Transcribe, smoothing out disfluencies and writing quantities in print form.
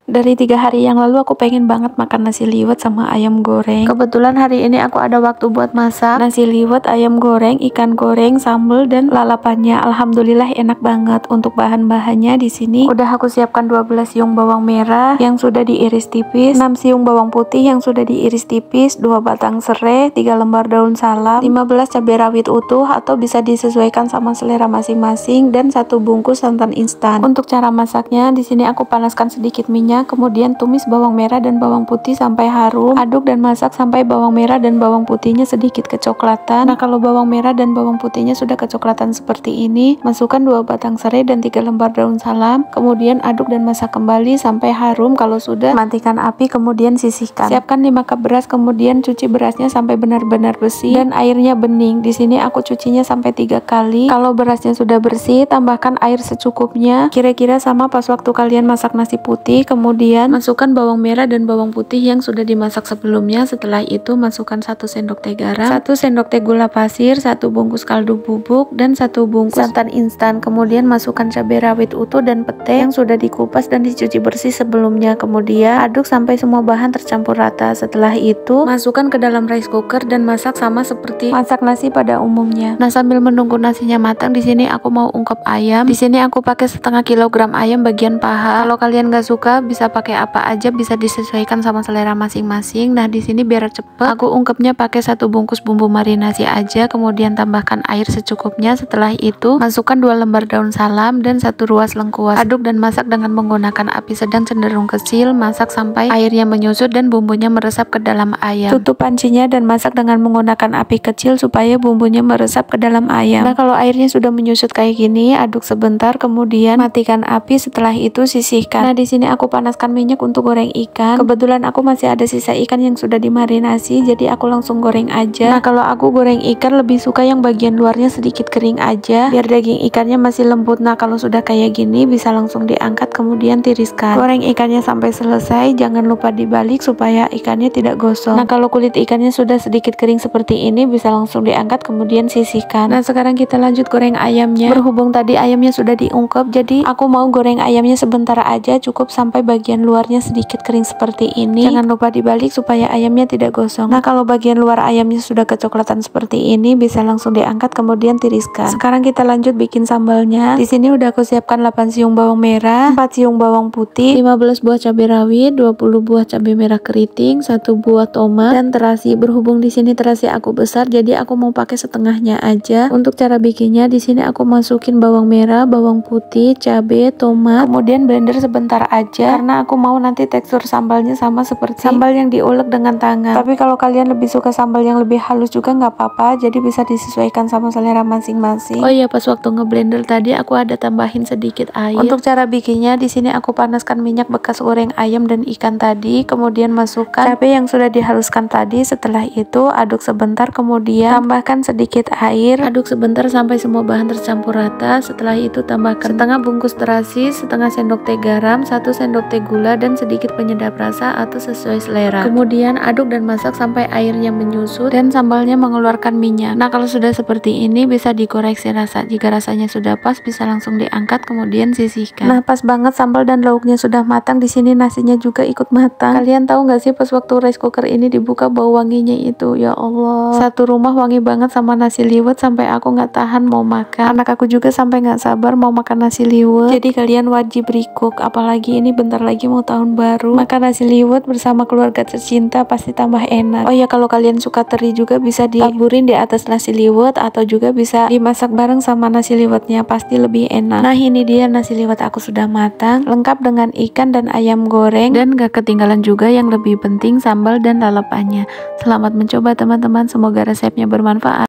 Dari 3 hari yang lalu aku pengen banget makan nasi liwet sama ayam goreng. Kebetulan hari ini aku ada waktu buat masak nasi liwet, ayam goreng, ikan goreng, sambal dan lalapannya. Alhamdulillah enak banget. Untuk bahan-bahannya di sini udah aku siapkan 12 siung bawang merah yang sudah diiris tipis, 6 siung bawang putih yang sudah diiris tipis, 2 batang serai, 3 lembar daun salam, 15 cabai rawit utuh atau bisa disesuaikan sama selera masing-masing, dan 1 bungkus santan instan. Untuk cara masaknya di sini aku panaskan sedikit minyak, kemudian tumis bawang merah dan bawang putih sampai harum, aduk dan masak sampai bawang merah dan bawang putihnya sedikit kecoklatan. Nah, kalau bawang merah dan bawang putihnya sudah kecoklatan seperti ini, masukkan 2 batang serai dan 3 lembar daun salam, kemudian aduk dan masak kembali sampai harum. Kalau sudah, matikan api kemudian sisihkan. Siapkan 5 cup beras, kemudian cuci berasnya sampai benar-benar bersih dan airnya bening. Di sini aku cucinya sampai 3 kali. Kalau berasnya sudah bersih, tambahkan air secukupnya, kira-kira sama pas waktu kalian masak nasi putih. Kemudian masukkan bawang merah dan bawang putih yang sudah dimasak sebelumnya. Setelah itu masukkan 1 sendok teh garam, 1 sendok teh gula pasir, 1 bungkus kaldu bubuk, dan 1 bungkus santan instan. Kemudian masukkan cabai rawit utuh dan pete yang sudah dikupas dan dicuci bersih sebelumnya. Kemudian aduk sampai semua bahan tercampur rata. Setelah itu masukkan ke dalam rice cooker dan masak sama seperti masak nasi pada umumnya. Nah, sambil menunggu nasinya matang, di sini aku mau ungkep ayam. Di sini aku pakai setengah kilogram ayam bagian paha. Kalau kalian nggak suka bisa pakai apa aja, bisa disesuaikan sama selera masing-masing. Nah, di sini biar cepet aku ungkepnya pakai 1 bungkus bumbu marinasi aja, kemudian tambahkan air secukupnya. Setelah itu masukkan 2 lembar daun salam dan 1 ruas lengkuas. Aduk dan masak dengan menggunakan api sedang cenderung kecil, masak sampai airnya menyusut dan bumbunya meresap ke dalam ayam. Tutup pancinya dan masak dengan menggunakan api kecil supaya bumbunya meresap ke dalam ayam. Nah, kalau airnya sudah menyusut kayak gini, aduk sebentar kemudian matikan api. Setelah itu sisihkan. Nah, di sini aku panaskan minyak untuk goreng ikan. Kebetulan aku masih ada sisa ikan yang sudah dimarinasi, jadi aku langsung goreng aja. Nah, kalau aku goreng ikan lebih suka yang bagian luarnya sedikit kering aja, biar daging ikannya masih lembut. Nah, kalau sudah kayak gini bisa langsung diangkat kemudian tiriskan. Goreng ikannya sampai selesai, jangan lupa dibalik supaya ikannya tidak gosong. Nah, kalau kulit ikannya sudah sedikit kering seperti ini bisa langsung diangkat kemudian sisihkan. Nah, sekarang kita lanjut goreng ayamnya. Berhubung tadi ayamnya sudah diungkep, jadi aku mau goreng ayamnya sebentar aja, cukup sampai bagian luarnya sedikit kering seperti ini. Jangan lupa dibalik supaya ayamnya tidak gosong. Nah, kalau bagian luar ayamnya sudah kecoklatan seperti ini bisa langsung diangkat kemudian tiriskan. Sekarang kita lanjut bikin sambalnya. Di sini udah aku siapkan 8 siung bawang merah, 4 siung bawang putih, 15 buah cabai rawit, 20 buah cabai merah keriting, 1 buah tomat, dan terasi. Berhubung di sini terasi aku besar, jadi aku mau pakai setengahnya aja. Untuk cara bikinnya, di sini aku masukin bawang merah, bawang putih, cabai, tomat, kemudian blender sebentar aja karena aku mau nanti tekstur sambalnya sama seperti sambal yang diulek dengan tangan. Tapi kalau kalian lebih suka sambal yang lebih halus juga nggak apa-apa, jadi bisa disesuaikan sama selera masing-masing. Oh iya, pas waktu ngeblender tadi aku ada tambahin sedikit air. Untuk cara bikinnya, di sini aku panaskan minyak bekas goreng ayam dan ikan tadi, kemudian masukkan cabai yang sudah dihaluskan tadi. Setelah itu aduk sebentar, kemudian tambahkan sedikit air, aduk sebentar sampai semua bahan tercampur rata. Setelah itu tambahkan setengah bungkus terasi, setengah sendok teh garam, 1 sendok teh gula, dan sedikit penyedap rasa atau sesuai selera. Kemudian aduk dan masak sampai airnya menyusut dan sambalnya mengeluarkan minyak. Nah, kalau sudah seperti ini bisa dikoreksi rasa. Jika rasanya sudah pas bisa langsung diangkat kemudian sisihkan. Nah, pas banget sambal dan lauknya sudah matang. Di sini nasinya juga ikut matang. Kalian tahu nggak sih pas waktu rice cooker ini dibuka bau wanginya itu, ya Allah, satu rumah wangi banget sama nasi liwet sampai aku nggak tahan mau makan. Anak aku juga sampai nggak sabar mau makan nasi liwet. Jadi kalian wajib recook, apalagi ini bentar lagi mau tahun baru. Makan nasi liwet bersama keluarga tercinta pasti tambah enak. Oh ya, kalau kalian suka teri juga bisa ditaburin di atas nasi liwet atau juga bisa dimasak bareng sama nasi liwetnya, pasti lebih enak. Nah, ini dia nasi liwet aku sudah matang, lengkap dengan ikan dan ayam goreng, dan gak ketinggalan juga yang lebih penting sambal dan lalapannya. Selamat mencoba teman-teman, semoga resepnya bermanfaat.